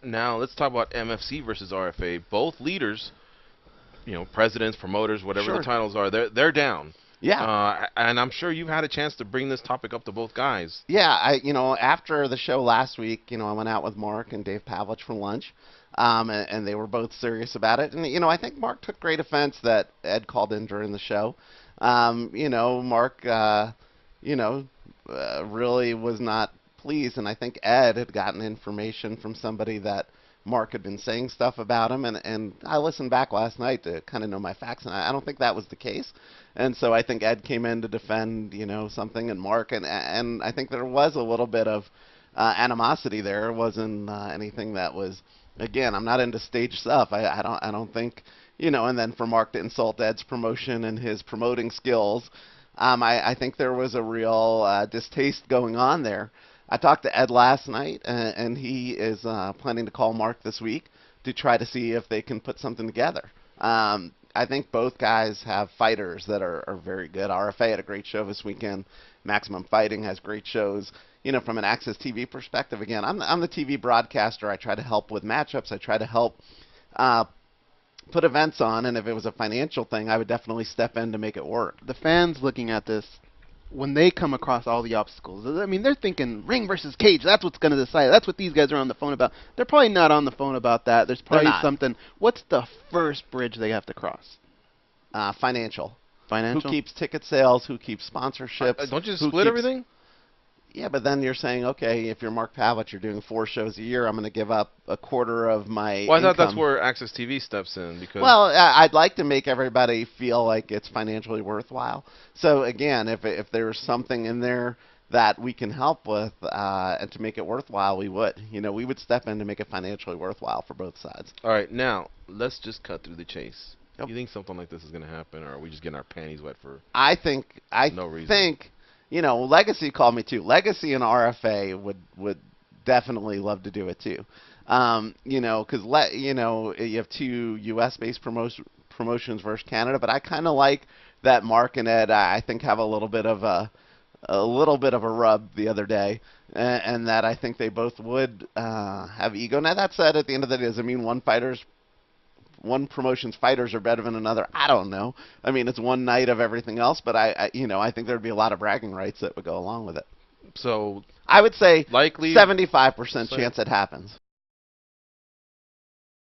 Now let's talk about MFC versus RFA. Both leaders, presidents, promoters, whatever the titles are, they're down. Yeah. And I'm sure you've had a chance to bring this topic up to both guys. Yeah, after the show last week, I went out with Mark and Dave Pavelich for lunch, and they were both serious about it. And, I think Mark took great offense that Ed called in during the show. Mark, really was not pleased, and I think Ed had gotten information from somebody that Mark had been saying stuff about him, and I listened back last night to kind of know my facts, and I don't think that was the case. And so I think Ed came in to defend, something, and Mark, and I think there was a little bit of animosity there. It wasn't anything that was, again, I'm not into stage stuff. I don't think, and then for Mark to insult Ed's promotion and his promoting skills, I think there was a real distaste going on there. I talked to Ed last night, and he is planning to call Mark this week to try to see if they can put something together. I think both guys have fighters that are very good. RFA had a great show this weekend. Maximum Fighting has great shows. From an AXS TV perspective, again, I'm the TV broadcaster. I try to help with matchups. I try to help put events on, and if it was a financial thing, I would definitely step in to make it work. The fans looking at this, when they come across all the obstacles, I mean, they're thinking ring versus cage. That's what's going to decide. That's what these guys are on the phone about. They're probably not on the phone about that. There's probably something. What's the first bridge they have to cross? Financial. Financial? Who keeps ticket sales? Who keeps sponsorships? Don't you just split everything? Yeah, but then you're saying, okay, if you're Mark Pavelich, you're doing 4 shows a year, I'm going to give up a quarter of my Well, I thought income. that's where AXS TV steps in. Because well, I'd like to make everybody feel like it's financially worthwhile. So, again, if there's something in there that we can help with and to make it worthwhile, we would. We would step in to make it financially worthwhile for both sides. All right, now, let's just cut through the chase. Yep. You think something like this is going to happen, or are we just getting our panties wet for I think Legacy called me too. Legacy and RFA would definitely love to do it too. Because you have 2 U.S.-based promotions versus Canada, but I kind of like that Mark and Ed, I think, have a little bit of a rub the other day, and that I think they both would have ego. Now that said, at the end of the day, does it mean one promotion's fighters are better than another? I don't know. I mean, it's one night of everything else, but I think there'd be a lot of bragging rights that would go along with it. So I would say likely 75% chance it happens.